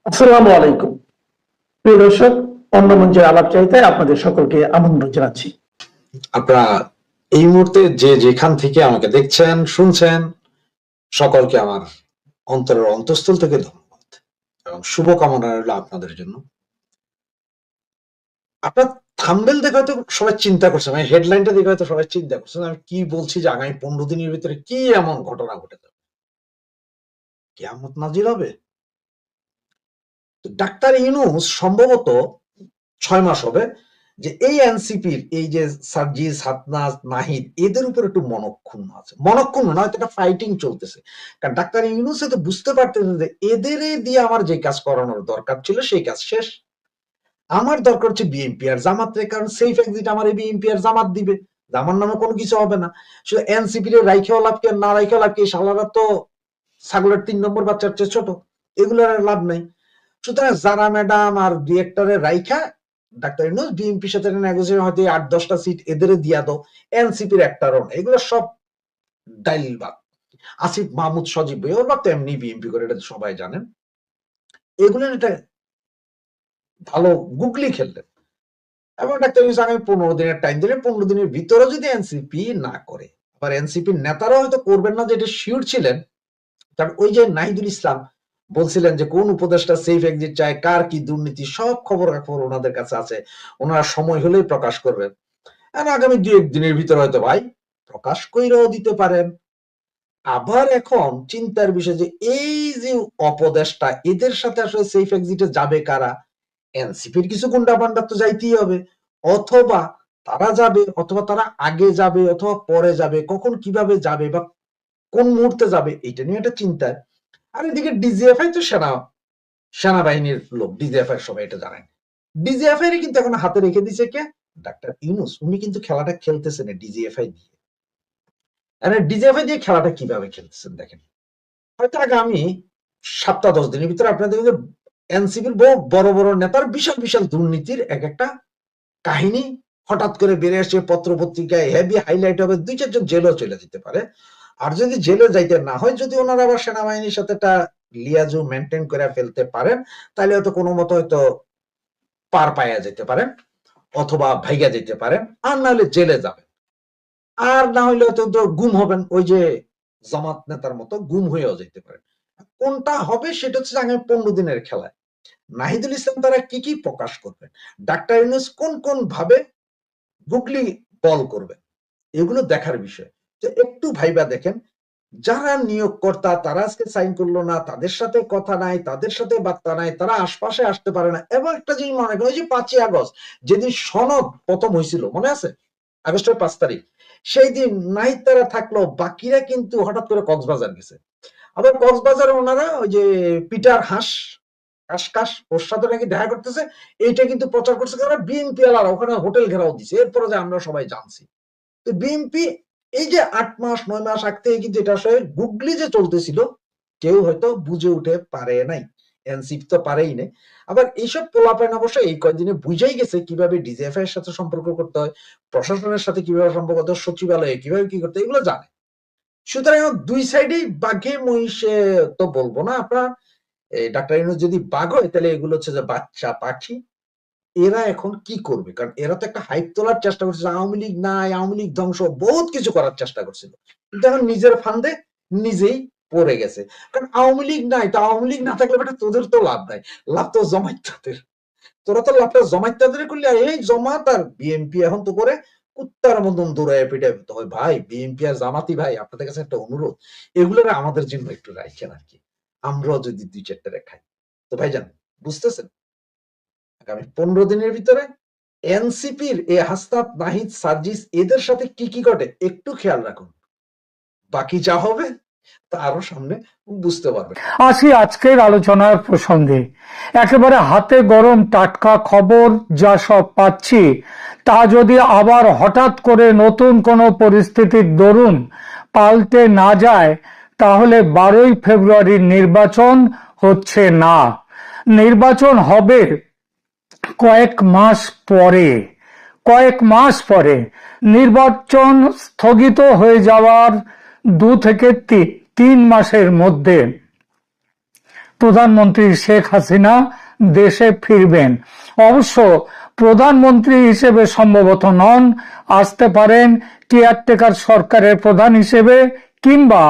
আসসালামু আলাইকুম। প্রিয় দর্শক, অন্য মঞ্চের আলাপচারিতায় আপনাদের সকলকে আমন্ত্রণ জানাচ্ছি। আপনারা এই মুহূর্তে যে যেখান থেকে আমাকে দেখছেন শুনছেন, সকলকে আমার অন্তরের অন্তঃস্থল থেকে ধন্যবাদ এবং শুভকামনা রইল আপনাদের জন্য। আপনার থাম্বনেল দেখে হয়তো সবাই চিন্তা করছেন, মানে হেডলাইনটা দেখে হয়তো সবাই চিন্তা করছেন আমি কি বলছি যে আগামী 15 দিনের ভিতরে কি এমন ঘটনা ঘটে যাবে, কিয়ামত নাজিল হবে। ডাক্তার ইউনূস সম্ভবত 6 মাস হবে যে এই এনসিপির এই যে সার্জিস, হাসনাত, নাহিদ এদের উপর একটু মনক্ষুণ্ণ আছে। মনক্ষুণ্ণ নয়, একটা ফাইটিং চলতেছে। কারণ ডাক্তার ইউনূস তো বুঝতে পারতেছে যে এদের দিয়ে আমার যে কাজ করানোর দরকার ছিল সেই কাজ শেষ। আমার দরকার হচ্ছে বিএনপি আর জামাত, কারণ সেফ এক্সিট আমার বিএনপি আর জামাত দিবে, আমার নামে কোনো কিছু হবে না। শুধু এনসিপি রে রাইখেও লাভ কি আর না রাইখেও লাভ কি, শালারা তো ছাগলের 3 নম্বর বাচ্চার চেয়ে ছোট, এগুলোর আর লাভ নাই। সুতরাং যারা ম্যাডাম আর ডিরেক্টরের রাইখা ডাক্তার ইউনূস বিএনপির সাথে নেগোসিয়েশন হয়তো 8-10টা সিট এদের দিয়া দাও, এনসিপির একটারও না, এগুলো সব ডাইলবাগ। আসিফ মাহমুদ সজীব ভাই ওর বাপ তো এমনি বিএনপি করে, এটা সবাই জানেন। এগুলো এটা ভালো গুগলি খেললেন এবং ডাক্তার ইউনূস আগামী 15 দিনের টাইম দিলে 15 দিনের ভিতরে যদি এনসিপি না করে, আবার এনসিপির নেতারা হয়তো করবেন না, যেটা শিওর ছিলেন। কারণ ওই যে নাহিদুল ইসলাম বলছিলেন যে কোন উপদেষ্টা সেফ এক্সিট চায়, কার কি দুর্নীতি, সব খবর ওনাদের কাছে আছে, ওনারা সময় হলেই প্রকাশ করবেন। আগামী 2-1 দিনের ভিতরে হয়তো ভাই প্রকাশ কইরাও দিতে পারেন। আবার এখন চিন্তার বিষয় যে এই যে উপদেষ্টা এদের সাথে আসলে সেফ এক্সিটে যাবে কারা, এনসিপির কিছু গুন্ডা পান্ডা তো যাইতেই হবে, অথবা তারা যাবে, অথবা তারা আগে যাবে, অথবা পরে যাবে, কখন কিভাবে যাবে বা কোন মুহূর্তে যাবে, এটা নিয়ে একটা চিন্তা। আর এদিকে ডিজিএফআই তো সেনাবাহিনীর লোক, ডিজিএফআই সবাই এটা জানেন। ডিজিএফআই কিন্তু এখন হাতে রেখে দিছে কে, ডাক্তার ইউনূস। উনি কিন্তু খেলাটা খেলতেছেন ডিজিএফআই দিয়ে। ডিজিএফআই দিয়ে খেলাটা কিভাবে খেলতেছেন দেখেন। হয়তো আগামী 7-10 দিনের ভিতরে আপনাদের এনসিপির বহু বড় বড় নেতার বিশাল বিশাল দুর্নীতির এক একটা কাহিনী হঠাৎ করে বেড়ে আসছে, পত্র পত্রিকায় হেভি হাইলাইট হবে, 2-4 জন জেলও চলে যেতে পারে। আর যদি জেলে যাইতে না হয়, যদি ওনারা আবার সেনাবাহিনীর সাথে একটা লিয়াজু মেনটেন করে ফেলতে পারেন, তাহলে হয়তো কোনো মতো হয়তো পার পাইয়া যেতে পারেন, অথবা ভাইগা যেতে পারেন, আর না হলে জেলে যাবেন, আর না হলে হয়তো গুম হবেন, ওই যে জামাত নেতার মতো গুম হয়েও যেতে পারেন। কোনটা হবে সেটা হচ্ছে আগামী 15 দিনের খেলায় নাহিদুল ইসলাম তারা কি কি প্রকাশ করবেন, ডাক্তার ইউনূস কোন কোন ভাবে গুগলি বল করবেন, এগুলো দেখার বিষয়। তো একটু ভাইবা দেখেন, যারা নিয়োগকর্তা তারা আজকে সাইন করলো না, তাদের সাথে কথা নাই, তাদের সাথে বার্তা নাই, তারা আশপাশে আসতে পারে না। এবং একটা জিনিস মনে করেন, ওই যে 5ই আগস্ট যেদিন সনদ প্রথম হয়েছিল, মনে আছে, আগস্টের 5 তারিখ, সেই দিন নাহিদ তারা থাকলো, বাকিরা কিন্তু হঠাৎ করে কক্সবাজার গেছে। আবার কক্সবাজারে ওনারা ওই যে পিটার হাঁস কাশকাশ ওর সাথে নাকি দেখা করতেছে, এইটা কিন্তু প্রচার করছে কারণ বিএনপি আলারা ওখানে হোটেল ঘেরাও দিছে। এরপরে যে আমরা সবাই জানছি, তো বিএনপি এই যে 8 মাস 9 মাস আগ থেকে কিন্তু এটা আসলে গুগলি যে চলতেছিল, কেউ হয়তো বুঝে উঠে পারে নাই, এনসিপি তো পারেই নাই। আবার এইসব পোলাপাইন অবশ্য এই কয়েকদিনে বুঝাই গেছে কিভাবে ডিজিএফআই এর সাথে সম্পর্ক করতে হয়, প্রশাসনের সাথে কিভাবে সম্পর্ক করতে হয়, সচিবালয়ে কিভাবে কি করতে হয়, এগুলো জানে। সুতরাং দুই সাইডেই বাঘে মহিষে তো বলবো না আপনার, ডাক্তার ইউনূস যদি বাঘ হয় তাহলে এগুলো হচ্ছে যে বাচ্চা পাখি। এরা এখন কি করবে, কারণ এরা তো একটা হাইপ তোলার চেষ্টা করছে, আওয়ামী লীগ নাই, আওয়ামী লীগ ধ্বংস, বহুত কিছু করার চেষ্টা করছিল, কিন্তু এখন নিজের ফান্দে নিজেই পড়ে গেছে। কারণ আওয়ামী লীগ নাই, তো আওয়ামী লীগ না থাকলে বেটা তোদের তো লাভ নাই, লাভ তো জমাইতাদের, তোরা তো লাভটা জমাইতাদের করলি। আর এই জমাত আর বিএনপি এখন তো করে কুত্তার মতন দৌড়ায় পিটায় হয়। ভাই বিএনপি আর জামাতি ভাই, আপনাদের কাছে একটা অনুরোধ, এগুলো আমাদের জন্য একটু রাখেন আর কি, আমরাও যদি 2-4টা রেখাই। তো ভাইজান বুঝতেছেন, আগামী 15 দিনের ভিতরে এনসিপির এই হাসনাত, নাহিদ, সার্জিস এদের সাথে কি কি ঘটে একটু খেয়াল রাখুন, বাকি যা হবে তা আরো সামনে বুঝতে পারবেন। আসি আজকের আলোচনার প্রসঙ্গে। একেবারে হাতে গরম টাটকা খবর যা সব পাচ্ছি, তা যদি আবার হঠাৎ করে নতুন কোনো পরিস্থিতির দরুন পাল্টে না যায়, তাহলে 12ই ফেব্রুয়ারির নির্বাচন হচ্ছে না, নির্বাচন হবে কয়েক মাস পরে। নির্বাচন স্থগিত হয়ে যাওয়ার 2 থেকে 3 মাসের মধ্যে প্রধানমন্ত্রী শেখ হাসিনা দেশে ফিরবেন। অবশ্য প্রধানমন্ত্রী হিসেবে সম্ভবত নন, আসতে পারেন কেয়ারটেকার সরকারের প্রধান হিসেবে, কিংবা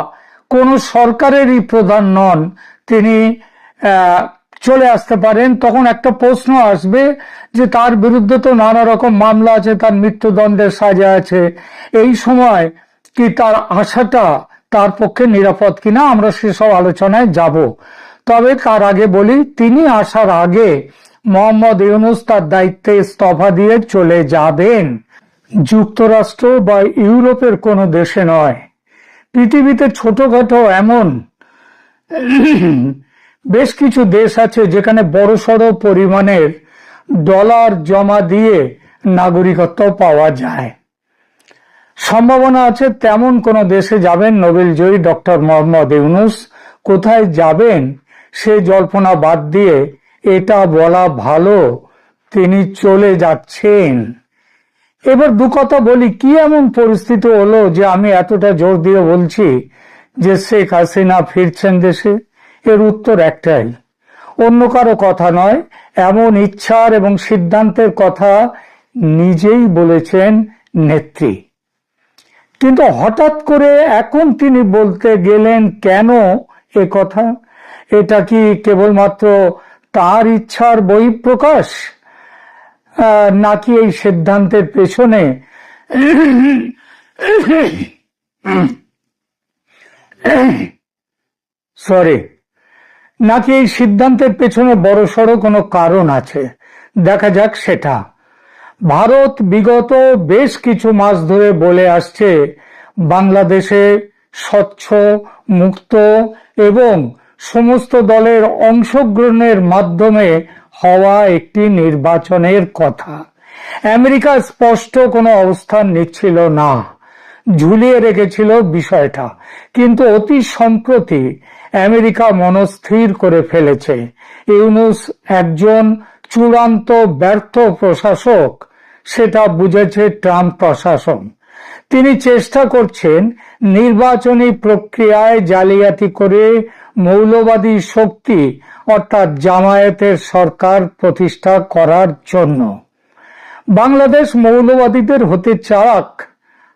কোন সরকারেরই প্রধান নন, তিনি চলে আসতে পারেন। তখন একটা প্রশ্ন আসবে যে তার বিরুদ্ধে তো নানা রকম মামলা আছে, তার মৃত্যুদণ্ডের সাজা আছে, এই সময় কি তার আসাটা তার পক্ষে নিরাপদ কিনা, আমরা সেসব আলোচনায় যাব। তবে তার আগে বলি, তিনি আসার আগে মোহাম্মদ ইউনূস তার দায়িত্বে ইস্তফা দিয়ে চলে যাবেন। যুক্তরাষ্ট্র বা ইউরোপের কোনো দেশে নয়, পৃথিবীতে ছোটখাটো এমন বেশ কিছু দেশ আছে যেখানে বড়সড় পরিমাণের ডলার জমা দিয়ে নাগরিকত্ব পাওয়া যায়। সম্ভাবনা আছে তেমন কোন দেশে যাবেন নোবেলজয়ী ডক্টর মোহাম্মদ ইউনূস। কোথায় যাবেন সে জল্পনা বাদ দিয়ে এটা বলা ভালো তিনি চলে যাচ্ছেন। এবার দু কথা বলি, কি এমন পরিস্থিতি হলো যে আমি এতটা জোর দিয়ে বলছি যে শেখ হাসিনা ফিরছেন দেশে? এর উত্তর একটাই, অন্য কারো কথা নয়, এমন ইচ্ছার এবং সিদ্ধান্তের কথা নিজেই বলেছেন নেত্রী। কিন্তু হঠাৎ করে এখন তিনি বলতে গেলেন কেন এ কথা? এটা কি কেবলমাত্র তার ইচ্ছার বহিঃপ্রকাশ, নাকি এই সিদ্ধান্তের পেছনে নাকি এই সিদ্ধান্তের পেছনে বড়সড় কোনো কারণ আছে? দেখা যাক সেটা। ভারত বিগত বেশ কিছু মাস ধরে বলে আসছে বাংলাদেশে স্বচ্ছ, মুক্ত এবং সমস্ত দলের অংশগ্রহণের মাধ্যমে হওয়া একটি নির্বাচনের কথা। আমেরিকা স্পষ্ট কোনো অবস্থান নিচ্ছিল না, ঝুলিয়ে রেখেছিল বিষয়টা। কিন্তু অতি সম্প্রতি আমেরিকা মনস্থির করে ফেলেছে ইউনূস একজন চূড়ান্ত ব্যর্থ প্রশাসক, সেটা বুঝেছে ট্রাম্প প্রশাসন। তিনি চেষ্টা করছেন নির্বাচনী প্রক্রিয়ায় জালিয়াতি করে মৌলবাদী শক্তি অর্থাৎ জামায়াতের সরকার প্রতিষ্ঠা করার জন্য। বাংলাদেশ মৌলবাদীদের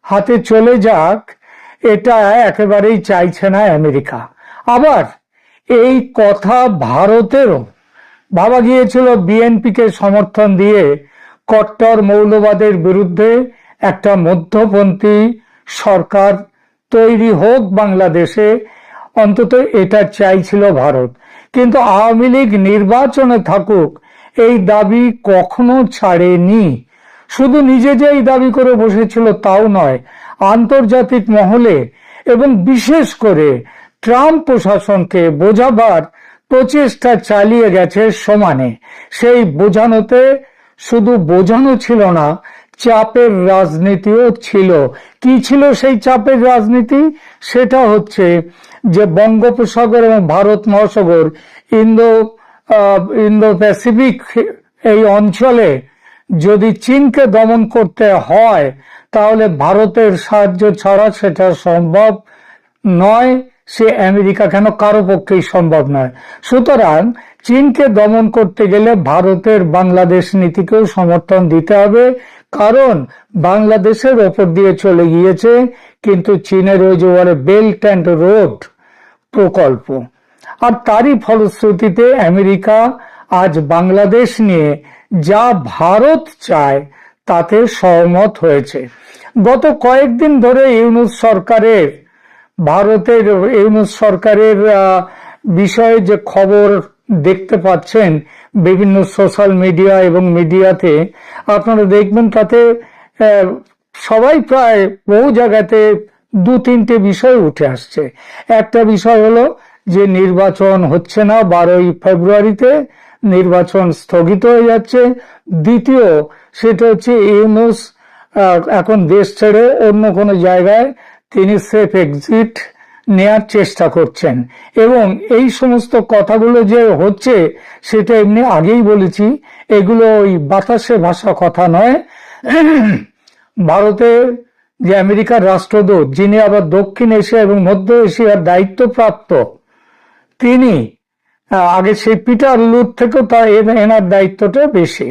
হাতে চলে যাক, এটা একেবারেই চাইছে না আমেরিকা। আবার এই কথা ভারতেরও ভাবা গিয়েছিল, বিএনপিকে সমর্থন দিয়ে কট্টর মৌলবাদের বিরুদ্ধে একটা মধ্যপন্থী সরকার তৈরি হোক বাংলাদেশে, অন্তত এটা চাইছিল ভারত। কিন্তু আওয়ামী লীগ নির্বাচনে থাকুক এই দাবি কখনো ছাড়েনি। শুধু নিজে যে এই দাবি করে বসেছিল তাও নয়, আন্তর্জাতিক মহলে এবং বিশেষ করে ট্রাম্প প্রশাসনকে বোঝাবার প্রচেষ্টা চালিয়ে গেছে সমানে। সেই বোঝানোতে শুধু বোঝানো ছিল না, চাপের রাজনীতিও ছিল। কি ছিল সেই চাপের রাজনীতি? সেটা হচ্ছে যে বঙ্গোপসাগর এবং ভারত মহাসাগর, ইন্দো প্যাসিফিক এই অঞ্চলে যদি চীনকে দমন করতে হয় তাহলে ভারতের সাহায্য ছাড়া সেটা সম্ভব নয়। সে আমেরিকা কেন, কারো পক্ষেই সম্ভব নয়। সুতরাং চীনকে দমন করতে গেলে ভারতের বাংলাদেশ নীতিকেও সমর্থন দিতে হবে, কারণ বাংলাদেশের ওপর দিয়ে চলে গিয়েছে কিন্তু চীনের ওই যে বলে বেল্ট অ্যান্ড রোড প্রকল্প। আর তারই ফলশ্রুতিতে আমেরিকা আজ বাংলাদেশ নিয়ে যা ভারত চায় তাতে সহমত হয়েছে। গত কয়েকদিন ধরে ভারতের ইউনূস সরকারের বিষয়ে যে খবর দেখতে পাচ্ছেন বিভিন্ন সোশ্যাল মিডিয়া এবং মিডিয়াতে, আপনারা দেখবেন তাতে সবাই প্রায় বহু জায়গাতে দু তিনটে বিষয় উঠে আসছে। একটা বিষয় হলো যে নির্বাচন হচ্ছে না, 12ই ফেব্রুয়ারিতে নির্বাচন স্থগিত হয়ে যাচ্ছে। দ্বিতীয় সেটা হচ্ছে ইউনূস এখন দেশ ছেড়ে অন্য কোনো জায়গায় তিনি সেফ এক্সিট নেয়ার চেষ্টা করছেন। এবং এই সমস্ত কথাগুলো যে হচ্ছে সেটা এমনি আগেই বলেছি, এগুলো ওই বাতাসে ভাসা কথা নয়। ভারতের যে আমেরিকার রাষ্ট্রদূত, যিনি আবার দক্ষিণ এশিয়া এবং মধ্য এশিয়ার দায়িত্বপ্রাপ্ত, তিনি আগে সেই পিটার লুট থেকেও তা এনার দায়িত্বটা বেশি।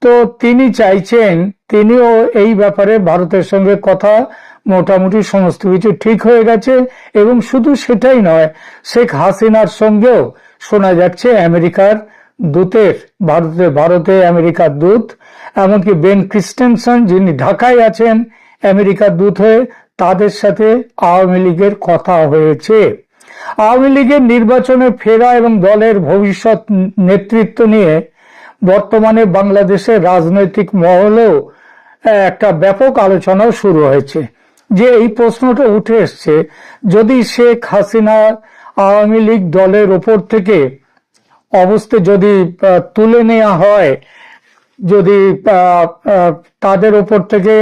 তো তিনি চাইছেন, তিনিও এই ব্যাপারে ভারতের সঙ্গে কথা মোটামুটি সমস্ত কিছু ঠিক হয়ে গেছে, এবং শুধু সেটাই নয়, শেখ হাসিনার সঙ্গেও শোনা যাচ্ছে আমেরিকার দূতের, ভারতে আমেরিকার দূত, এমনকি বেন ক্রিস্টেনসন যিনি ঢাকায় আছেন আমেরিকার দূত হয়ে, তাদের সাথে আওয়ামী লীগের কথা হয়েছে। আওয়ামী লীগের নির্বাচনে ফেরা এবং দলের ভবিষ্যৎ নেতৃত্ব নিয়ে বর্তমানে বাংলাদেশের রাজনৈতিক মহলেও একটা ব্যাপক আলোচনাও শুরু হয়েছে। যে এই প্রশ্নটা উঠে এসছে, যদি শেখ হাসিনা আওয়ামী লীগ দলের ওপর থেকে অবস্থা যদি তুলে নেওয়া হয়, যদি তাদের ওপর থেকে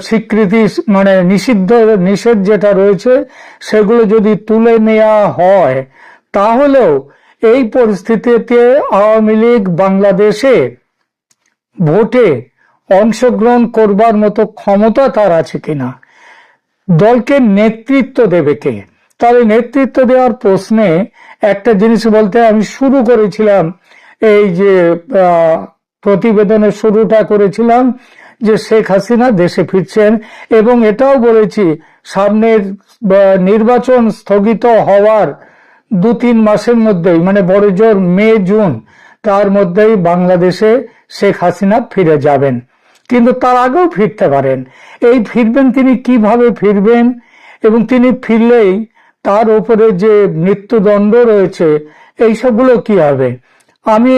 স্বীকৃতি মানে নিষেধ যেটা রয়েছে সেগুলো যদি তুলে নেওয়া হয়, তাহলেও এই পরিস্থিতিতে আওয়ামী লীগ বাংলাদেশে ভোটে অংশগ্রহণ করবার মতো ক্ষমতা তার আছে কিনা, দলকে নেতৃত্ব দেবে কে। তাহলে নেতৃত্ব দেওয়ার প্রশ্নে একটা জিনিস বলতে আমি শুরু করেছিলাম, এই যে প্রতিবেদনের শুরুটা করেছিলাম যে শেখ হাসিনা দেশে ফিরছেন, এবং এটাও বলেছি সামনের নির্বাচন স্থগিত হওয়ার 2-3 মাসের মধ্যেই, মানে বড় জোর মে জুন, তার মধ্যেই বাংলাদেশে শেখ হাসিনা ফিরে যাবেন। কিন্তু তার আগেও ফিরতে পারেন। এই ফিরবেন, তিনি কিভাবে ফিরবেন, এবং তিনি ফিরলেই তার উপরে যে মৃত্যুদণ্ড রয়েছে এই সবগুলো কি হবে। আমি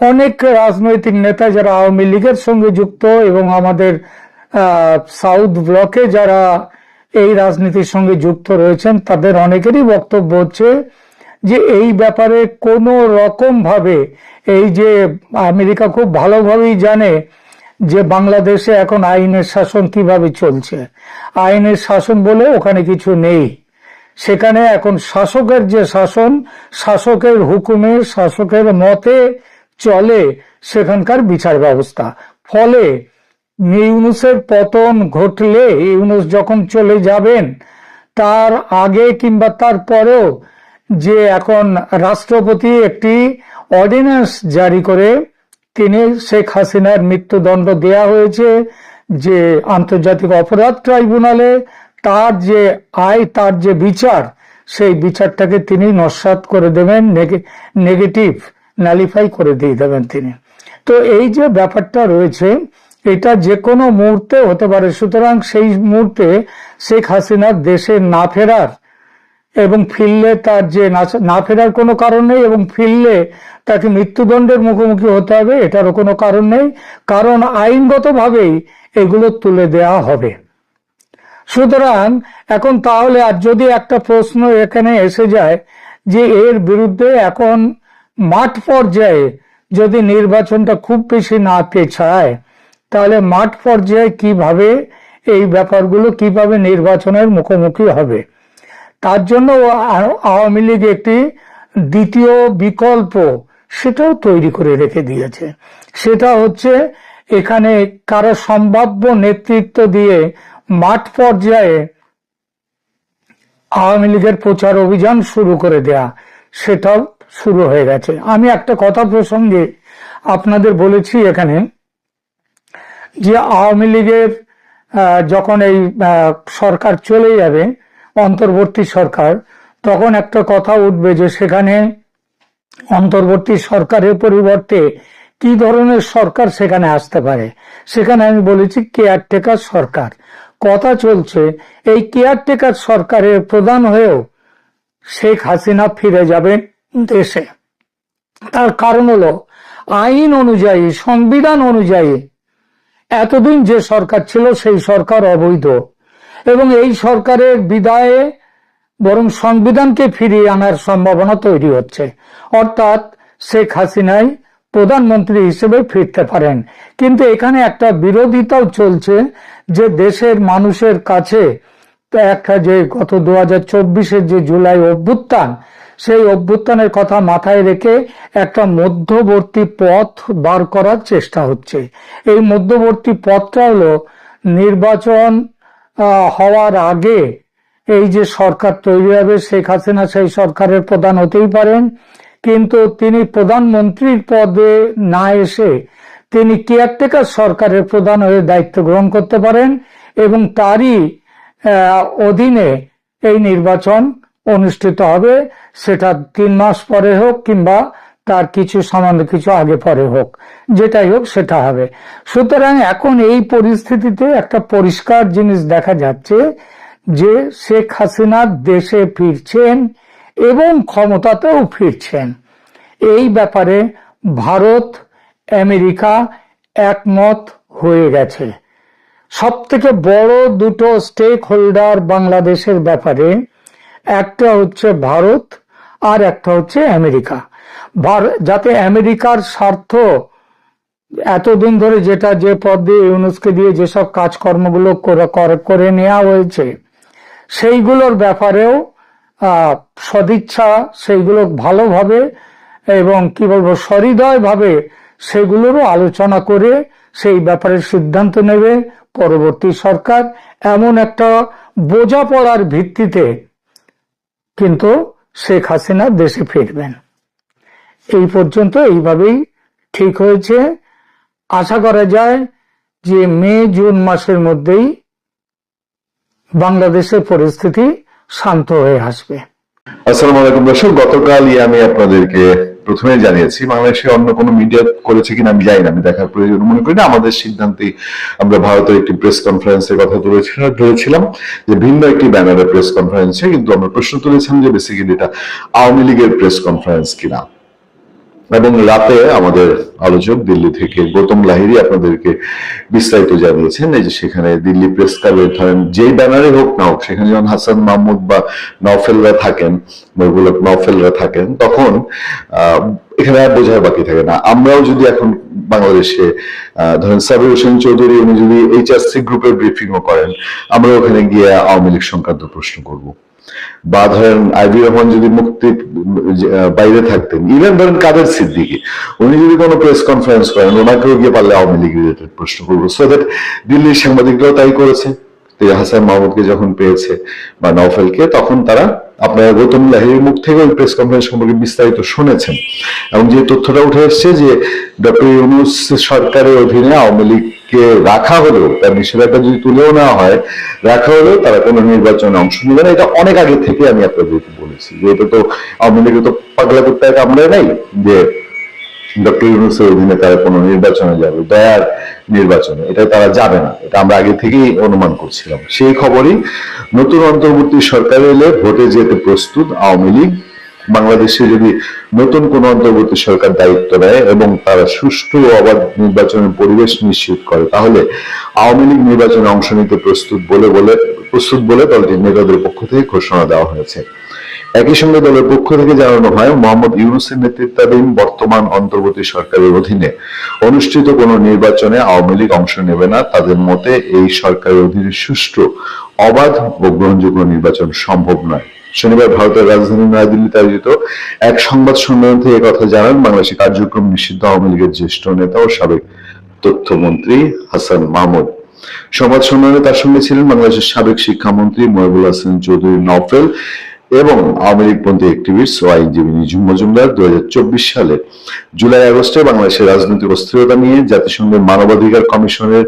অনেক রাজনৈতিক নেতা যারা আওয়ামী লীগের সঙ্গে যুক্ত এবং আমাদের সাউথ ব্লকে যারা এই রাজনীতির সঙ্গে যুক্ত রয়েছেন, তাদের অনেকেরই বক্তব্য হচ্ছে যে এই ব্যাপারে কোনো রকম ভাবে, এই যে আমেরিকা খুব ভালোভাবেই জানে যে বাংলাদেশে এখন আইনের শাসন কিভাবে চলছে, আইনের শাসন বলে ওখানে কিছু নেই। সেখানে এখন শাসকের যে শাসন, শাসকের হুকুমে, শাসকের মতে চলে সেখানকার বিচার ব্যবস্থা। ফলে ইউনূসের পতন ঘটলে, ইউনূস যখন চলে যাবেন তার আগে কিংবা তার পরেও যে এখন রাষ্ট্রপতি একটি অর্ডিন্যান্স জারি করে তিনি শেখ হাসিনার মৃত্যুদণ্ড দেয়া হয়েছে, যে আন্তর্জাতিক অপরাধ ট্রাইব্যুনালে তার যে তার যে বিচার, সেই বিচারটাকে তিনি নস্যাৎ করে দেবেন, নেগেটিভ নালিফাই করে দিয়ে দেবেন তিনি। তো এই যে ব্যাপারটা রয়েছে, এটা যে কোনো মুহূর্তে হতে পারে। সুতরাং সেই মুহূর্তে শেখ হাসিনার দেশে না ফেরার, এবং ফিরলে তার যে না ফেরার কোনো কারণ নেই, এবং ফিরলে তাকে মৃত্যুদণ্ডের মুখোমুখি হতে হবে এটারও কোনো কারণ নেই, কারণ আইনগতভাবেই এগুলো তুলে দেয়া হবে। সুতরাং এখন তাহলে আর যদি একটা প্রশ্ন এখানে এসে যায় যে এর বিরুদ্ধে এখন মাঠ পর্যায়ে যদি নির্বাচনটা খুব বেশি না পেছায়, তাহলে মাঠ পর্যায়ে কিভাবে এই ব্যাপারগুলো কিভাবে নির্বাচনের মুখোমুখি হবে। তার জন্য আওয়ামী লীগ একটি দ্বিতীয় বিকল্প সেটাও তৈরি করে রেখে দিয়েছে। সেটা হচ্ছে এখানে কারো সম্ভাব্য নেতৃত্ব দিয়ে মাঠ পর্যায়ে আওয়ামী লীগের প্রচার অভিযান শুরু করে দেয়া, সেটাও শুরু হয়ে গেছে। আমি একটা কথা প্রসঙ্গে আপনাদের বলেছি এখানে, যে আওয়ামী লীগের যখন এই সরকার চলে যাবে, অন্তর্বর্তী সরকার, তখন একটা কথা উঠবে যে সেখানে অন্তর্বর্তী সরকারের পরিবর্তে কি ধরনের সরকার সেখানে আসতে পারে। সেখানে আমি বলেছি কেয়ারটেকার সরকার কথা চলছে। এই কেয়ারটেকার সরকারের প্রধান হয়েও শেখ হাসিনা ফিরে যাবেন দেশে। তার কারণ হলো আইন অনুযায়ী, সংবিধান অনুযায়ী এতদিন যে সরকার ছিল সেই সরকার অবৈধ, এবং এই সরকারের বিদায়ে বরং সংবিধানকে ফিরিয়ে আনার সম্ভাবনা তৈরি হচ্ছে। অর্থাৎ শেখ হাসিনাই প্রধানমন্ত্রী হিসেবে ফিরতে পারেন। কিন্তু এখানে একটা বিরোধিতাও চলছে যে দেশের মানুষের কাছে একটা যে গত 2024-এর যে জুলাই অভ্যুত্থান, সেই অভ্যুত্থানের কথা মাথায় রেখে একটা মধ্যবর্তী পথ বার করার চেষ্টা হচ্ছে। এই মধ্যবর্তী পথটা হলো নির্বাচন হওয়ার আগে এই যে সরকার তৈরি হবে, শেখ হাসিনা সেই সরকারের প্রধান হতেই পারেন, কিন্তু তিনি প্রধানমন্ত্রীর পদে না এসে তিনি কেয়ারটেকার সরকারের প্রধান হয়ে দায়িত্ব গ্রহণ করতে পারেন এবং তারই অধীনে এই নির্বাচন অনুষ্ঠিত হবে, সেটা 3 মাস পরে হোক কিংবা তার কিছু সামান্য কিছু আগে পরে হোক, যেটাই হোক সেটা হবে। সুতরাং এখন এই পরিস্থিতিতে একটা পরিষ্কার জিনিস দেখা যাচ্ছে যে শেখ হাসিনা দেশে ফিরছেন এবং ক্ষমতাতেও ফিরছেন। এই ব্যাপারে ভারত, আমেরিকা একমত হয়ে গেছে। সব থেকে বড় দুটো স্টেক হোল্ডার বাংলাদেশের ব্যাপারে, একটা হচ্ছে ভারত আর একটা হচ্ছে আমেরিকা। যাতে আমেরিকার স্বার্থ এতদিন ধরে যেটা যে পদ দিয়ে ইউনুসকে দিয়ে যেসব কাজকর্মগুলো করে নেওয়া হয়েছে সেইগুলোর ব্যাপারেও সদিচ্ছা, সেইগুলো ভালোভাবে এবং কি বলবো সহৃদয় ভাবে সেগুলোরও আলোচনা করে সেই ব্যাপারে সিদ্ধান্ত নেবে পরবর্তী সরকার। এমন একটা বোঝাপড়ার ভিত্তিতে কিন্তু শেখ হাসিনা দেশে ফিরবেন। এই পর্যন্ত এইভাবেই ঠিক হয়েছে। আশা করা যায় যে মে-জুন মাসের মধ্যেই বাংলাদেশের পরিস্থিতি শান্ত হয়ে আসবে। আসসালামু আলাইকুম দর্শক, গতকালই আমি আপনাদেরকে প্রথমে জানিয়েছি, বাংলাদেশে অন্য কোনো মিডিয়া করেছে কিনা আমি জানি না, আমি দেখার প্রয়োজন মনে করি না। আমাদের সিদ্ধান্তে আমরা ভারতের একটি প্রেস কনফারেন্সের কথা তুলেছিলাম যে ভিন্ন একটি ব্যানারে প্রেস কনফারেন্সে, কিন্তু আমরা প্রশ্ন তুলেছিলাম যে বেসিক্যালি এটা আওয়ামী লীগের প্রেস কনফারেন্স কিনা। এবং রাতে আমাদের আলোচক দিল্লি থেকে গৌতম লাহিড়ী আপনাদেরকে বিস্তারিত জানিয়েছেন এই যে সেখানে দিল্লি প্রেস ক্লাবের ধরেন যেই ব্যানারে হোক না হোক, সেখানে যখন হাসান মাহমুদ বা নওফেলরা থাকেন তখন এখানে আর বোঝার বাকি থাকে না। আমরাও যদি এখন বাংলাদেশে ধরেন সাবির হোসেন চৌধুরী উনি যদি এইচআরসি গ্রুপের ব্রিফিংও করেন, আমরা ওখানে গিয়ে আওয়ামী লীগ সংক্রান্ত প্রশ্ন করব। বা ধরেন আইবি রহমান যদি মুক্তি বাইরে থাকতেন, ইভেন ধরেন কাদের সিদ্দিকী উনি যদি কোনো প্রেস কনফারেন্স করেন, ওনাকেও গিয়ে পারলে আওয়ামী লীগ রিলেটেড প্রশ্ন করবো। সো দ্যাট দিল্লির সাংবাদিকরাও তাই করেছে। হাসান মাহমুদকে যখন পেয়েছে বা নওফেলকে, তখন তারা আপনারা গৌতম লাহিড়ীর মুখ থেকে ওই প্রেস কনফারেন্স সম্পর্কে বিস্তারিত শুনেছেন এবং যে তথ্যটা উঠে এসছে যে ডক্টর ইউনূস সরকারের অধীনে আওয়ামী লীগকে রাখা হলেও, তার নিষেধাজ্ঞা যদি তুলেও নেওয়া হয়, রাখা হলেও তারা কোনো নির্বাচনে অংশ নেবে না। এটা অনেক আগে থেকে আমি আপনাদেরকে বলেছি যে এটা তো আওয়ামী লীগের তো পাগলা কুত্তায় কামড়ে নাই যে ডক্টর ইউনূসের অধীনে তারা কোনো নির্বাচনে যাবে, দয়ার নির্বাচনে, এটা তারা যাবে না। এটা আমরা আগে থেকেই অনুমান করছিলাম। সেই খবরই নতুন অন্তর্বর্তী সরকার এলে ভোটে যেতে প্রস্তুত আওয়ামী লীগ। বাংলাদেশে যদি নতুন কোন অন্তর্বর্তী সরকার দায়িত্ব নেয় এবং তারা সুষ্ঠু ও অবাধ নির্বাচনের পরিবেশ নিশ্চিত করে, তাহলে আওয়ামী লীগ নির্বাচনে অংশ নিতে প্রস্তুত বলে দলটির নেতাদের পক্ষ থেকে ঘোষণা দেওয়া হয়েছে। একই সঙ্গে দলের পক্ষ থেকে জানানো হয়, মোহাম্মদ ইউনূসের নেতৃত্বাধীন বর্তমান অন্তর্বর্তী সরকারের অধীনে অনুষ্ঠিত কোন নির্বাচনে আওয়ামী লীগ অংশ নেবে না। তাদের মতে এই সরকারের অধীনে সুষ্ঠু, অবাধ ও গ্রহণযোগ্য নির্বাচন সম্ভব নয়। শনিবার ভারতের রাজধানী নয়াদিল্লিতে আয়োজিত এক সংবাদ সম্মেলন থেকে কথা জানান বাংলাদেশের কার্যক্রম নিষিদ্ধ আওয়ামী লীগের জ্যেষ্ঠ নেতা ও সাবেক তথ্যমন্ত্রী হাসান মাহমুদ। সংবাদ সম্মেলনে তার সঙ্গে ছিলেন বাংলাদেশের সাবেক শিক্ষামন্ত্রী মহিবুল হাসান চৌধুরী নওফেল এবং আওয়ামী লীগপন্থী অ্যাক্টিভিস্ট ও আইনজীবী নিঝুম মজুমদার। 2024 সালে জুলাই-আগস্টে বাংলাদেশের রাজনৈতিক অস্থিরতা নিয়ে জাতিসংঘের মানবাধিকার কমিশনের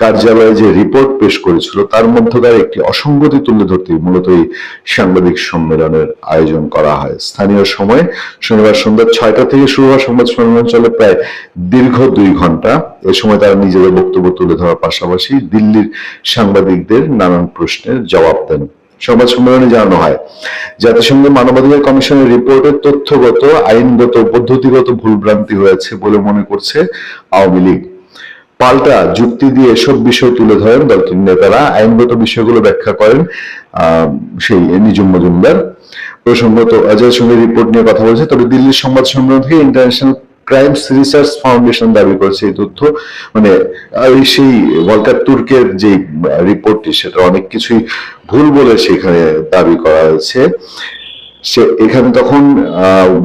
কার্যালয়ে যে রিপোর্ট পেশ করেছিল, তার মধ্যকার একটি অসঙ্গতি তুলে ধরতে মূলত এই সাংবাদিক সম্মেলনের আয়োজন করা হয়। স্থানীয় সময় শনিবার সন্ধ্যা 6টা থেকে শুরু হওয়া সংবাদ সম্মেলন চলে প্রায় দীর্ঘ 2 ঘন্টা। এ সময় তারা নিজেদের বক্তব্য তুলে ধরার পাশাপাশি দিল্লির সাংবাদিকদের নানান প্রশ্নের জবাব দেন। সংবাদ সম্মেলনে জানানো হয়, জাতিসংঘের মানবাধিকার কমিশনের রিপোর্টের তথ্যগত, আইনগত, পদ্ধতিগত ভুলভ্রান্তি হয়েছে বলে মনে করছে আওয়ামী লীগ। পাল্টা যুক্তি দিয়ে এসব বিষয় তুলে ধরেন দলটির নেতারা। আইনগত বিষয়গুলো ব্যাখ্যা করেন সেই নিঝুম মজুমদার। প্রসঙ্গত জাতিসংঘের রিপোর্ট নিয়ে কথা বলছে। তবে দিল্লির সংবাদ সম্মেলন থেকে ইন্টারন্যাশনাল ক্রাইমস রিসার্চ ফাউন্ডেশন দাবি করেছে এই তথ্য, মানে সেই ভলকার তুর্কের যে রিপোর্টটি সেটা অনেক কিছুই ভুল বলে সেখানে দাবি করা হয়েছে। সে এখানে তখন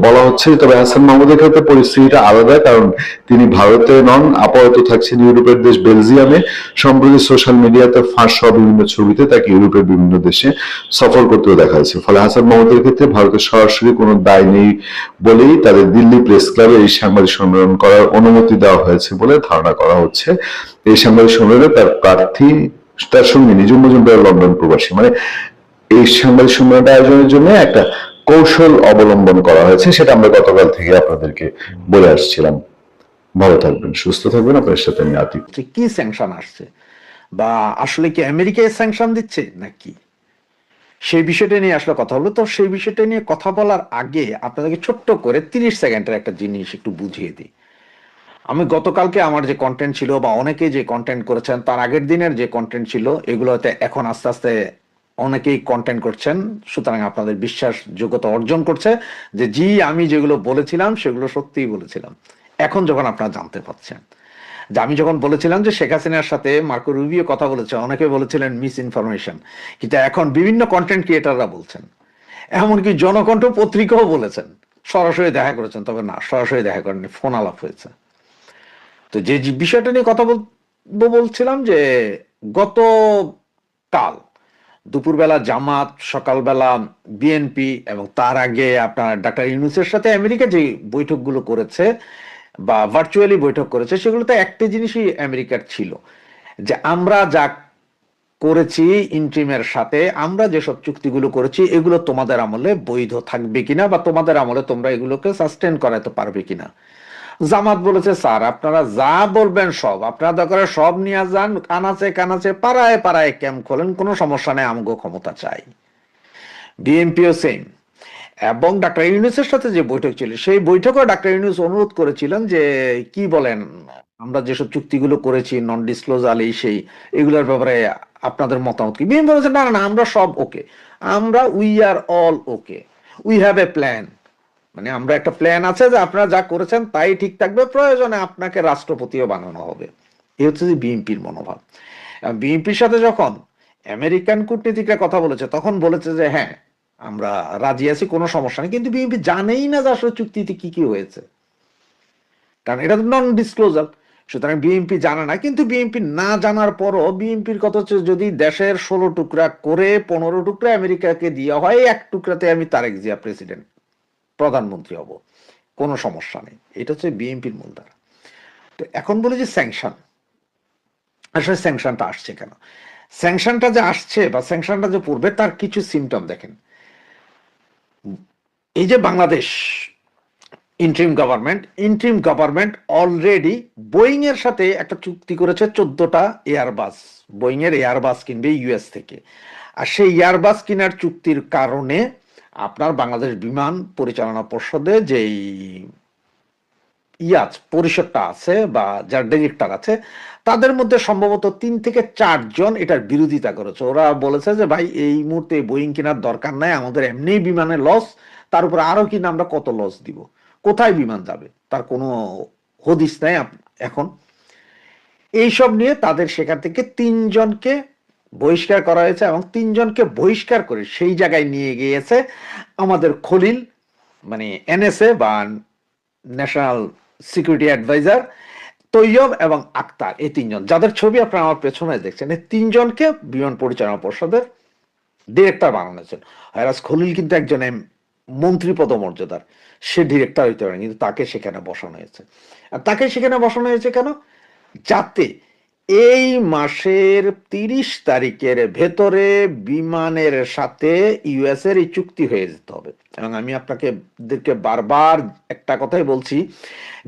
বলা হচ্ছে, তবে হাসান মাহমুদের ক্ষেত্রে পরিস্থিতিটা আলাদা, কারণ তিনি ভারতে নন, আপাতত থাকছেন ইউরোপের দেশ বেলজিয়ামে। সম্প্রতি সোশ্যাল মিডিয়াতে ফাঁস হওয়া বিভিন্ন ছবিতে তাকে ইউরোপের বিভিন্ন দেশে সফর করতেও দেখা যাচ্ছে। ফলে হাসান মাহমুদের ক্ষেত্রে ভারতের সরাসরি কোনো দায় নেই বলেই তাদের দিল্লি প্রেস ক্লাবে এই সাংবাদিক সম্মেলন করার অনুমতি দেওয়া হয়েছে বলে ধারণা করা হচ্ছে। এই সাংবাদিক সম্মেলনে তার প্রার্থী, তার সঙ্গে নিজুম মজুমদার লন্ডন প্রবাসী, মানে এই সাংবাদিক সম্মেলনটা আয়োজনের জন্য একটা কৌশল অবলম্বন করা হয়েছে, সেটা আমরা গতকাল থেকে আপনাদেরকে বলে আসছিলাম। ভালো থাকবেন, সুস্থ থাকবেন। আপনার সাথে আমি আতিক। কি স্যাংশন আসছে, বা আসলে কি আমেরিকায় স্যাংশন দিচ্ছে নাকি, সেই বিষয়টা নিয়ে আসলে কথা হলো। তো সেই বিষয়টা নিয়ে কথা বলার আগে আপনাদেরকে ছোট্ট করে 30 সেকেন্ডের একটা জিনিস একটু বুঝিয়ে দিই। আমি গতকালকে আমার যে কন্টেন্ট ছিল, বা অনেকে যে কন্টেন্ট করেছেন, তার আগের দিনের যে কন্টেন্ট ছিল, এগুলোতে এখন আস্তে আস্তে অনেকেই কন্টেন্ট করছেন, সুতরাং আপনাদের বিশ্বাসযোগ্যতা অর্জন করছে যে জি, আমি যেগুলো বলেছিলাম সেগুলো সত্যিই বলেছিলাম। এখন যখন আপনারা জানতে পারছেন যে আমি যখন বলেছিলাম যে শেখ হাসিনার সাথে মার্কো রুবিও কথা বলেছে, অনেকে বলেছিলেন মিস ইনফরমেশন, কিন্তু এখন বিভিন্ন কন্টেন্ট ক্রিয়েটাররা বলছেন, এমনকি জনকণ্ঠ পত্রিকাও বলেছেন সরাসরি দেখা করেছেন। তবে না, সরাসরি দেখা করেননি, ফোন আলাপ হয়েছে। তো যে বিষয়টা নিয়ে কথা বলছিলাম যে গতকাল দুপুরবেলা জামাত, সকালবেলা বিএনপি, এবং তার আগে আপনার ডাক্তার ইউনূসের সাথে আমেরিকা যে বৈঠকগুলো করেছে বা ভার্চুয়ালি বৈঠক করেছে, সেগুলোতে একটা জিনিসই আমেরিকার ছিল, যে আমরা যা করেছি ইন্ট্রিমের সাথে, আমরা যেসব চুক্তিগুলো করেছি এগুলো তোমাদের আমলে বৈধ থাকবে কিনা, বা তোমাদের আমলে তোমরা এগুলোকে সাস্টেন করাতে পারবে কিনা। জামাত বলেছে স্যার আপনারা যা বলবেন সব, আপনারা দরকার সব নিয়ে যান, কানাচে কানাচে পাড়ায় পাড়ায় ক্যাম্প খোলেন, কোনো সমস্যা নেই, আমগো ক্ষমতা চাই। বিএনপিও সেম। এবং ডাক্তার ইউনূসের সাথে যে বৈঠক ছিল, সেই বৈঠকে ডাক্তার ইউনূস অনুরোধ করেছিলেন যে কি বলেন, আমরা যেসব চুক্তিগুলো করেছি নন ডিসক্লোজার এই সেই, এগুলোর ব্যাপারে আপনাদের মতামত কি। বিএনপি বলেছে না না, আমরা সব ওকে, আমরা we are all okay, we have a plan, মানে আমরা একটা প্ল্যান আছে যে আপনারা যা করেছেন তাই ঠিক থাকবে, প্রয়োজনে আপনাকে রাষ্ট্রপতিও বানানো হবে। এই হচ্ছে যে বিএনপির মনোভাব। বিএনপির সাথে যখন আমেরিকান কূটনীতিকরা কথা বলেছে, তখন বলেছে যে হ্যাঁ আমরা রাজি আছি, কোনো সমস্যা নেই, কিন্তু বিএনপি জানেই না যে আসলে চুক্তিতে কি কি হয়েছে, কারণ এটা তো নন ডিসক্লোজার। সুতরাং বিএনপি জানে না। কিন্তু বিএনপি না জানার পরও বিএনপির কথা হচ্ছে, যদি দেশের 16 টুকরা করে 15 টুকরা আমেরিকাকে দেওয়া হয়, এক টুকরাতে আমি তারেক জিয়া প্রেসিডেন্ট, প্রধানমন্ত্রী হব, কোনো সমস্যা নেই। এটা হচ্ছে বিএনপির মূলধারা। তো এখন বলি যে স্যাংশন, আসলে স্যাংশনটা আসছে কেন? স্যাংশনটা যে আসছে বা স্যাংশনটা যে পড়বে, তার কিছু সিমটম দেখেন। এই যে Bangladesh interim government already Boeing এর সাথে একটা চুক্তি করেছে, 14টা এয়ারবাস, বোয়িং এর এয়ারবাস কিনবে ইউএস থেকে। আর সেই এয়ারবাস কেনার চুক্তির কারণে আপনার বাংলাদেশ বিমান পরিচালনা পর্ষদে যেই পরিষদটা আছে বা যার ডিরেক্টর আছে, তাদের মধ্যে সম্ভবত 3 থেকে 4 জন এটার বিরোধিতা করেছে। ওরা বলেছে যে ভাই এই মুহূর্তে বোয়িং কেনার দরকার নাই, আমাদের এমনি বিমানের লস, তার উপর আরো কিনা আমরা কত লস দিব, কোথায় বিমান যাবে তার কোনো হদিস নাই এখন। এইসব নিয়ে তাদের সেখান থেকে 3 জনকে বহিষ্কার করা হয়েছে, এবং 3 জনকে বহিষ্কার করে সেই জায়গায় নিয়ে গিয়েছে আমাদের খলিল, মানে এনএসএ বা ন্যাশনাল সিকিউরিটি অ্যাডভাইজার, তৈয়ব এবং আক্তার, এই 3 জন, যাদের ছবি আপনারা আমার পেছনে দেখছেন, এই 3 জনকে বিমান পরিচালনা পর্ষদের ডিরেক্টর বানানো হয়েছে। হেরাজ খলিল কিন্তু একজন মন্ত্রী পদমর্যাদার, সে ডিরেক্টর হইতে পারে, কিন্তু তাকে সেখানে বসানো হয়েছে। আর তাকে সেখানে বসানো হয়েছে কেন? যাতে এই মাসের 30 তারিখের ভেতরে বিমানের সাথে ইউএস এর এই চুক্তি হয়ে যেতে হবে। এবং আমি আপনাদেরকে বারবার একটা কথাই বলছি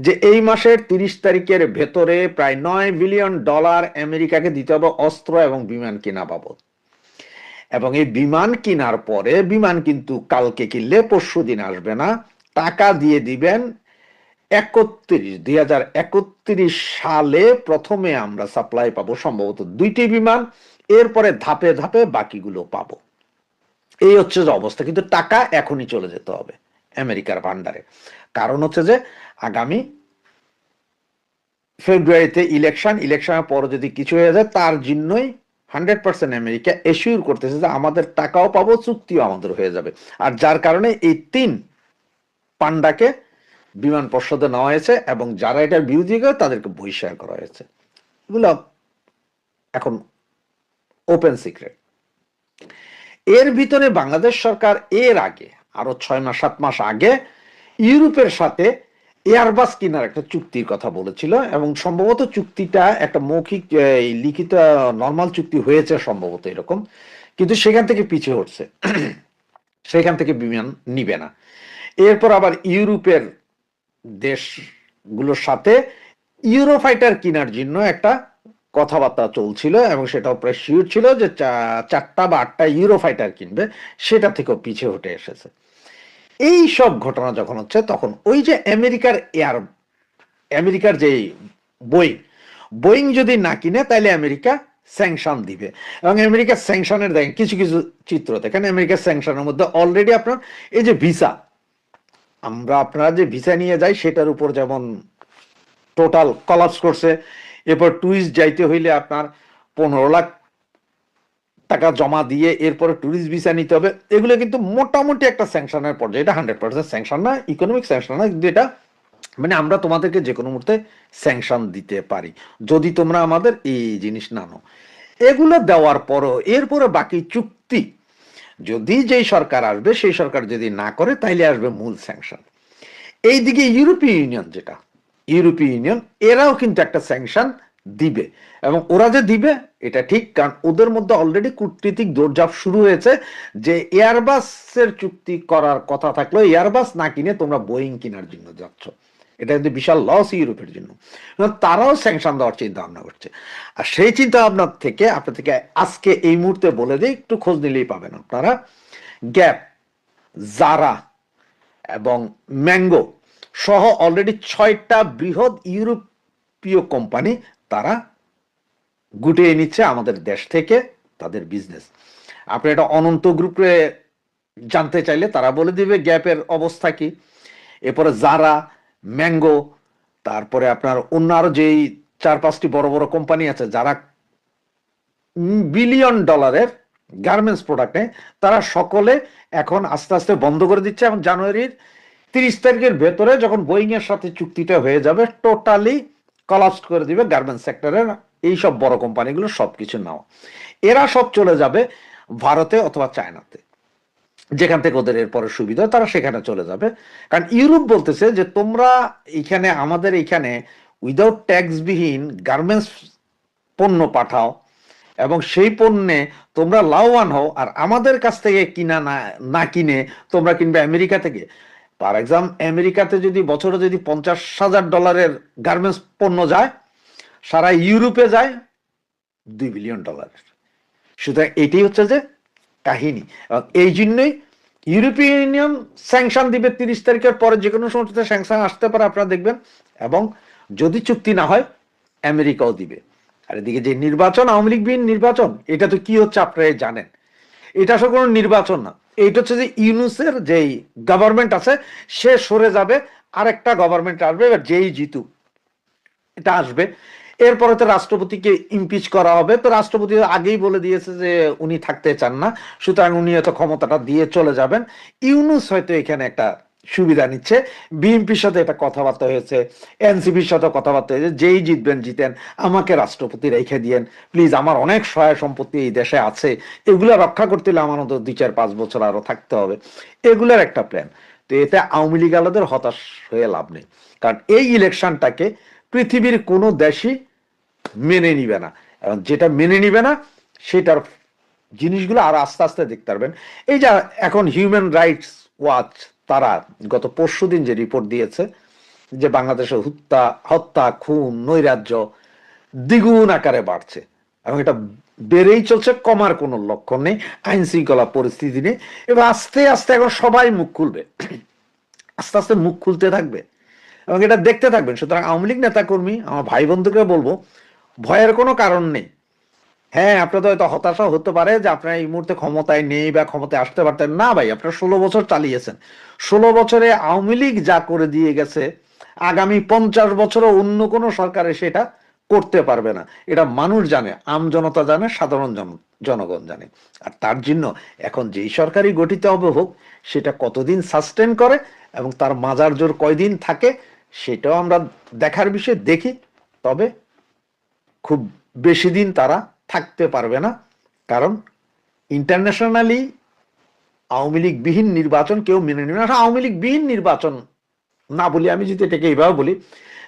যে এই মাসের 30 তারিখের ভেতরে প্রায় $9 বিলিয়ন আমেরিকাকে দিতে হবে অস্ত্র এবং বিমান কেনা বাবদ। এবং এই বিমান কেনার পরে, বিমান কিন্তু কালকে কিনলে পরশু দিন আসবে না, টাকা দিয়ে দিবেন 2031 সালে প্রথমে আমরা সাপ্লাই পাবো সম্ভবত 2টি বিমান, এরপরে ধাপে ধাপে বাকিগুলো পাবো। এই হচ্ছে যে অবস্থা। কিন্তু টাকা এখনই চলে যেতে হবে আমেরিকার ভান্ডারে। কারণ হচ্ছে যে আগামী ফেব্রুয়ারিতে ইলেকশনের পরে যদি কিছু হয়ে যায়, তার জন্যই 100% আমেরিকা এশিওর করতেছে যে আমাদের টাকাও পাবো, চুক্তিও আমাদের হয়ে যাবে। আর যার কারণে এই 3 পান্ডাকে বিমান পর্ষদে নেওয়া হয়েছে এবং যারা এটার বিরোধী করে তাদেরকে বহিষ্কার করা হয়েছে। এগুলো এখন ওপেন সিক্রেট। এর ভিতরে বাংলাদেশ সরকার এর আগে আরো 6-7 মাস আগে ইউরোপের সাথে এয়ারবাস কেনার একটা চুক্তির কথা বলেছিল এবং সম্ভবত চুক্তিটা একটা মৌখিক লিখিত নরমাল চুক্তি হয়েছে সম্ভবত এরকম, কিন্তু সেখান থেকে পিছিয়ে হচ্ছে, সেখান থেকে বিমান নিবে না। এরপর আবার ইউরোপের দেশগুলোর সাথে ইউরোফাইটার কেনার জন্য একটা কথাবার্তা চলছিল এবং সেটাও প্রায় শিওর ছিল যে 4টা বা 8টা ইউরোফাইটার কিনবে, সেটা থেকেও পিছিয়ে হটে এসেছে। এই সব ঘটনা যখন হচ্ছে তখন ওই যে আমেরিকার যে বোয়িং যদি না কিনে তাহলে আমেরিকা স্যাংশন দিবে এবং আমেরিকার স্যাংশনের দেখেন কিছু কিছু চিত্র দেখেন। আমেরিকার স্যাংশনের মধ্যে অলরেডি আপনার এই যে ভিসা, আপনারা যে ভিসা নিয়ে যাই সেটার উপর যেমন টোটাল কলাপস করছে। এরপর টুরিস্ট যাইতে হইলে আপনার 15 লাখ টাকা জমা দিয়ে এরপরে টুরিস্ট ভিসা নিতে হবে। এগুলো কিন্তু মোটামুটি একটা স্যাংশনের পর্যায়ে, এটা 100% স্যাংশন না, ইকোনমিক স্যাংশন না, কিন্তু এটা মানে আমরা তোমাদেরকে যে কোনো মুহূর্তে স্যাংশন দিতে পারি যদি তোমরা আমাদের এই জিনিস না নাও। এগুলো দেওয়ার পরও এরপরে বাকি চুক্তি যদি যেই সরকার আসবে সেই সরকার যদি না করে তাইলে আসবে মূল স্যাংশন। এইদিকে ইউরোপীয় ইউনিয়ন এরাও কিন্তু একটা স্যাংশন দিবে এবং ওরা যে দিবে এটা ঠিক, কারণ ওদের মধ্যে অলরেডি কূটনীতিক দৌড়ঝাঁপ শুরু হয়েছে যে এয়ারবাসের চুক্তি করার কথা থাকলেও এয়ারবাস না কিনে তোমরা বোয়িং কেনার জন্য যাচ্ছ। এটা কিন্তু বিশাল লস ইউরোপের জন্য, তারাও স্যাংশন দেওয়ার চিন্তা ভাবনা করছে। আর সেই চিন্তা ভাবনা থেকে আপনাদেরকে আজকে এই মুহূর্তে বলে দিই, একটু খোঁজ নিলেই পাবেন আপনারা, গ্যাপ, জারা এবং ম্যাঙ্গো সহ অলরেডি 6টা বৃহৎ ইউরোপীয় কোম্পানি তারা গুটিয়ে নিচ্ছে আমাদের দেশ থেকে তাদের বিজনেস। আপনি এটা অনন্ত গ্রুপে জানতে চাইলে তারা বলে দিবে গ্যাপের অবস্থা কি। এরপরে জারা, ম্যাঙ্গো, তারপরে আপনার অন্য আরো যেই 4-5টি বড় বড় কোম্পানি আছে যারা বিলিয়ন ডলারের গার্মেন্টস প্রোডাক্টে, তারা সকলে এখন আস্তে আস্তে বন্ধ করে দিচ্ছে এবং জানুয়ারির 30 তারিখের ভেতরে যখন বোয়িং এর সাথে চুক্তিটা হয়ে যাবে টোটালি কলাপস করে দিবে গার্মেন্টস সেক্টরের এই সব বড় কোম্পানিগুলো সবকিছু নাও। এরা সব চলে যাবে ভারতে অথবা চায়নাতে, যেখান থেকে ওদের এরপরে সুবিধা তারা সেখানে চলে যাবে। কারণ ইউরোপ বলতেছে যে তোমরা এখানে আমাদের এখানে উইদাউট ট্যাক্স বিহীন গার্মেন্টস পণ্য পাঠাও এবং সেই পণ্যে তোমরা লাভবান হও, আর আমাদের কাছ থেকে কিনা না কিনে তোমরা কিনবে আমেরিকা থেকে। ফর এক্সাম্পল আমেরিকাতে যদি বছরে যদি $50,000 গার্মেন্টস পণ্য যায়, সারা ইউরোপে যায় $2 বিলিয়ন। সুতরাং এটাই হচ্ছে যে কাহিনী। এই জন্যই ইউরোপীয় ইউনিয়ন স্যাংশন দিবে 30 তারিখের পরে, যে কোনো সময় স্যাংশন আসতে পারে আপনারা দেখবেন, এবং যদি চুক্তি না হয় আমেরিকাও দিবে। আর এদিকে যে নির্বাচন, আওয়ামী লীগ বিহীন নির্বাচন, এটা তো কি হচ্ছে আপনারা জানেন, এটা আসলে কোনো নির্বাচন না, এইটা হচ্ছে যে ইউনুসের যেই গভর্নমেন্ট আছে সে সরে যাবে, আরেকটা গভর্নমেন্ট আসবে, যেই জিতুক এটা আসবে। এরপরে তো রাষ্ট্রপতিকে ইমপিচ করা হবে, তো রাষ্ট্রপতি আগেই বলে দিয়েছে যে উনি থাকতে চান না, সুতরাং উনি হয়তো ক্ষমতাটা দিয়ে চলে যাবেন। ইউনুস হয়তো এখানে একটা সুবিধা নিচ্ছে, বিএনপির সাথে এটা কথাবার্তা হয়েছে, এনসিপির সাথে কথাবার্তা হয়েছে, যেই জিতবেন জিতেন, আমাকে রাষ্ট্রপতি রেখে দিয়েন প্লিজ, আমার অনেক সহায় সম্পত্তি এই দেশে আছে, এগুলো রক্ষা করতে হলে আমার মতো 2-4-5 বছর আরো থাকতে হবে, এগুলোর একটা প্ল্যান। তো এতে আওয়ামী লীগ আলাদের হতাশ হয়ে লাভ নেই, কারণ এই ইলেকশনটাকে পৃথিবীর কোনো দেশই মেনে নিবে না, এবং যেটা মেনে নিবে না সেটার জিনিসগুলো আর আস্তে আস্তে দেখতে পারবেন। এই যে এখন হিউম্যান রাইটস ওয়াচ তারা গত পরশুদিন যে রিপোর্ট দিয়েছে যে বাংলাদেশে হত্যা, খুন, নৈরাজ্য দ্বিগুণ আকারে বাড়ছে এবং এটা বেড়েই চলছে, কমার কোনো লক্ষণ নেই, আইন শৃঙ্খলা পরিস্থিতি নেই। এবার আস্তে আস্তে এখন সবাই মুখ খুলবে, আস্তে আস্তে মুখ খুলতে থাকবে এবং এটা দেখতে থাকবেন। সুতরাং আওয়ামী লীগ নেতা কর্মী আমার ভাই বন্ধুকে বলবো, ভয়ের কোনো কারণ নেই। হ্যাঁ, আপনাদের হয়তো হতাশা হতে পারে যে আপনারা এই মুহূর্তে ক্ষমতায় নেই বা ক্ষমতায় আসতে পারতেন না। ভাই, আপনারা 16 বছর চালিয়েছেন, 16 বছরে আওয়ামী লীগ যা করে দিয়ে গেছে আগামী 50 বছরও অন্য কোনো সরকার এসে এটা করতে পারবে না, এটা মানুষ জানে, আমজনতা জানে, সাধারণ জনগণ জানে। আর তার জন্য এখন যেই সরকারই গঠিত হবে হোক, সেটা কতদিন সাস্টেন করে এবং তার মাজার জোর কয়দিন থাকে সেটাও আমরা দেখার বিষয়, দেখি। তবে খুব বেশি দিন তারা থাকতে পারবে না, কারণ ইন্টারন্যাশনালি আওয়ামী লীগ বিহীন নির্বাচন কেউ মেনে নেবে না। আওয়ামী লীগ বিহীন নির্বাচন না বলি, আমি যদি এটাকে এইভাবে বলি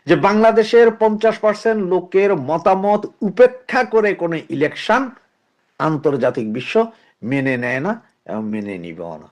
যে বাংলাদেশের 50% লোকের মতামত উপেক্ষা করে কোনো ইলেকশন আন্তর্জাতিক বিশ্ব মেনে নেয় না এবং মেনে নিবেও না।